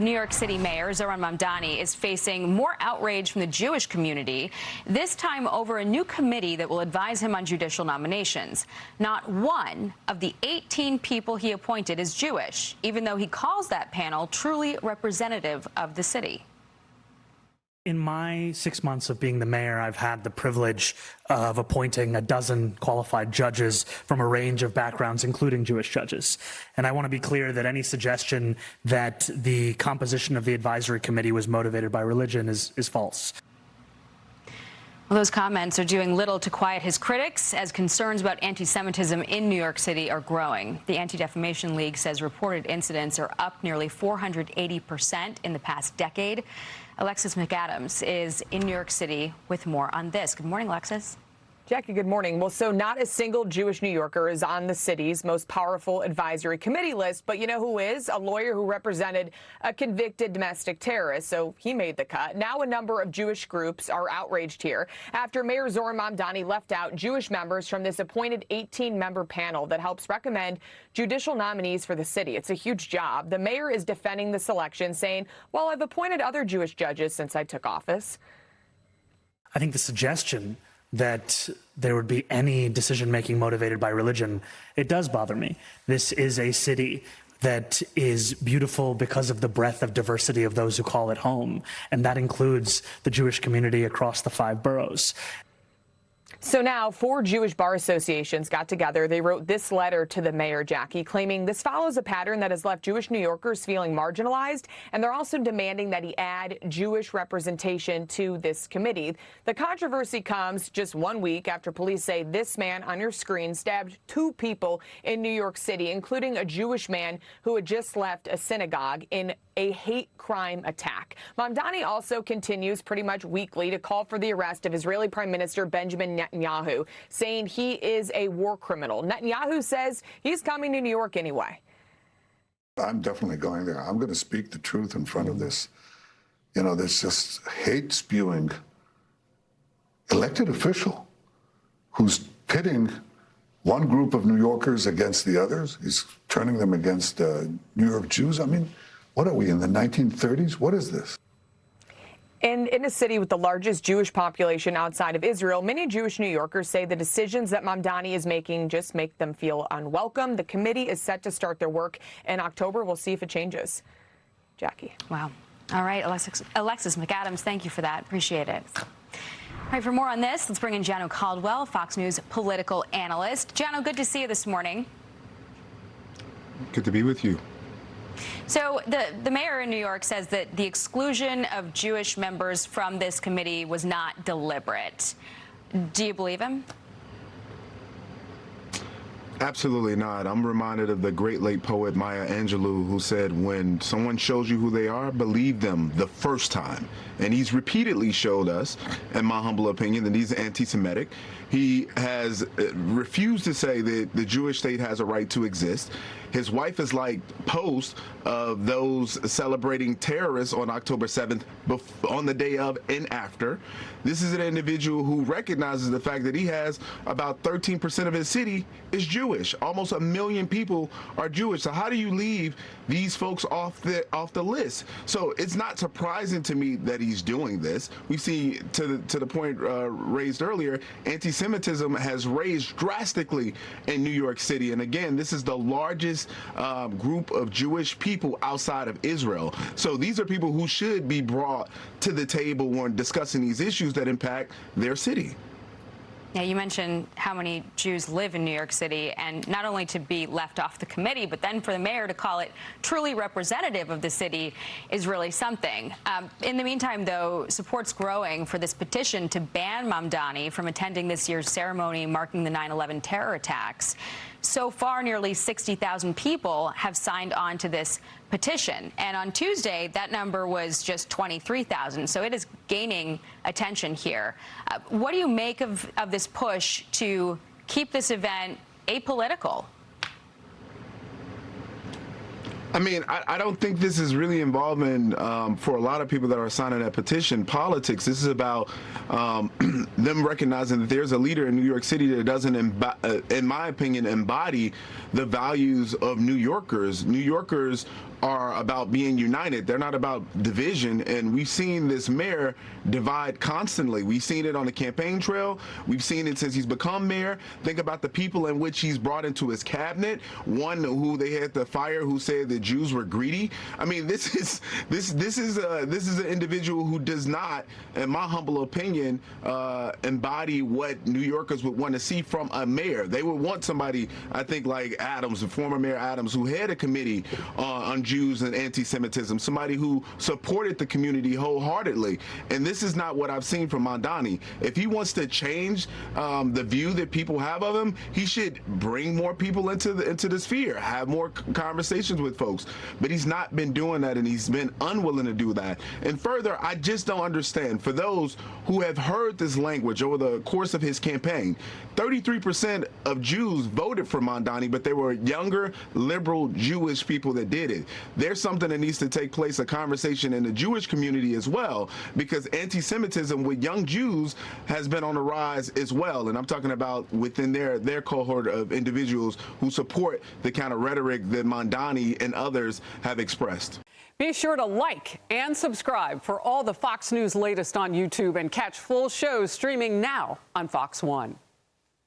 New York City Mayor Zohran Mamdani is facing more outrage from the Jewish community, this time over a new committee that will advise him on judicial nominations. Not one of the 18 people he appointed is Jewish, even though he calls that panel truly representative of the city. In my 6 months of being the mayor, I've had the privilege of appointing a dozen qualified judges from a range of backgrounds, including Jewish judges. And I want to be clear that any suggestion that the composition of the advisory committee was motivated by religion is false. Well, those comments are doing little to quiet his critics as concerns about anti-Semitism in New York City are growing. The Anti-Defamation League says reported incidents are up nearly 480% in the past decade. Alexis McAdams is in New York City with more on this. Good morning, Alexis. Jackie, good morning. Well, so not a single Jewish New Yorker is on the city's most powerful advisory committee list, but you know who is? A lawyer who represented a convicted domestic terrorist, so he made the cut. Now a number of Jewish groups are outraged here after Mayor Zohran Mamdani left out Jewish members from this appointed 18-member panel that helps recommend judicial nominees for the city. It's a huge job. The mayor is defending the selection, saying, well, I've appointed other Jewish judges since I took office. I think the suggestion that there would be any decision-making motivated by religion, it does bother me. This is a city that is beautiful because of the breadth of diversity of those who call it home, and that includes the Jewish community across the 5 boroughs. So now 4 Jewish bar associations got together. They wrote this letter to the mayor, Jackie, claiming this follows a pattern that has left Jewish New Yorkers feeling marginalized, and they're also demanding that he add Jewish representation to this committee. The controversy comes just 1 week after police say this man on your screen stabbed 2 people in New York City, including a Jewish man who had just left a synagogue in a hate crime attack. Mamdani also continues pretty much weekly to call for the arrest of Israeli Prime Minister Benjamin Netanyahu, saying he is a war criminal. Netanyahu says he's coming to New York anyway. I'm definitely going there. I'm going to speak the truth in front of this. You know, there's just hate spewing elected official who's pitting one group of New Yorkers against the others. He's turning them against New York Jews. I mean, what are we, in the 1930s? What is this? In a city with the largest Jewish population outside of Israel, many Jewish New Yorkers say the decisions that Mamdani is making just make them feel unwelcome. The committee is set to start their work in October. We'll see if it changes. Jackie. Wow. All right, Alexis McAdams, thank you for that. Appreciate it. All right, for more on this, let's bring in Gianno Caldwell, Fox News political analyst. Gianno, good to see you this morning. Good to be with you. So the mayor in New York says that the exclusion of Jewish members from this committee was not deliberate. Do you believe him? Absolutely not. I'm reminded of the great late poet Maya Angelou, who said, when someone shows you who they are, believe them the first time. And he's repeatedly showed us, in my humble opinion, that he's anti-Semitic. He has refused to say that the Jewish state has a right to exist. His wife has liked posts of those celebrating terrorists on October 7th, on the day of and after. This is an individual who recognizes the fact that he has about 13% of his city is Jewish. Almost 1 million people are Jewish. So how do you leave these folks off the list? So it's not surprising to me that he's doing this. We see, to the point raised earlier, anti-Semitism has raised drastically in New York City. And again, this is the largest group of Jewish people outside of Israel. So these are people who should be brought to the table when discussing these issues that impact their city. Yeah, you mentioned how many Jews live in New York City, and not only to be left off the committee, but then for the mayor to call it truly representative of the city is really something. In the meantime, though, support's growing for this petition to ban Mamdani from attending this year's ceremony marking the 9/11 terror attacks. So far, nearly 60,000 people have signed on to this petition. And on Tuesday, that number was just 23,000. So it is gaining attention here. What do you make of this push to keep this event apolitical? I mean, I don't think this is really involving, for a lot of people that are signing that petition, politics. This is about them recognizing that there's a leader in New York City that doesn't, in my opinion, embody the values of New Yorkers. New Yorkers are about being united. They're not about division. And we've seen this mayor divide constantly. We've seen it on the campaign trail. We've seen it since he's become mayor. Think about the people in which he's brought into his cabinet. One who they had to fire who said the Jews were greedy. I mean, this is an individual who does not, in my humble opinion, embody what New Yorkers would want to see from a mayor. They would want somebody, I think, like Adams, the former Mayor Adams, who had a committee on Jews and anti-Semitism, somebody who supported the community wholeheartedly. And this is not what I've seen from Mamdani. If he wants to change the view that people have of him, he should bring more people into the sphere, have more conversations with folks. But he's not been doing that, and he's been unwilling to do that. And further, I just don't understand, for those who have heard this language over the course of his campaign, 33% of Jews voted for Mamdani, but they were younger, liberal, Jewish people that did it. There's something that needs to take place, a conversation in the Jewish community as well, because anti-Semitism with young Jews has been on the rise as well. And I'm talking about within their cohort of individuals who support the kind of rhetoric that Mamdani and others have expressed. Be sure to like and subscribe for all the Fox News latest on YouTube, and catch full shows streaming now on Fox One.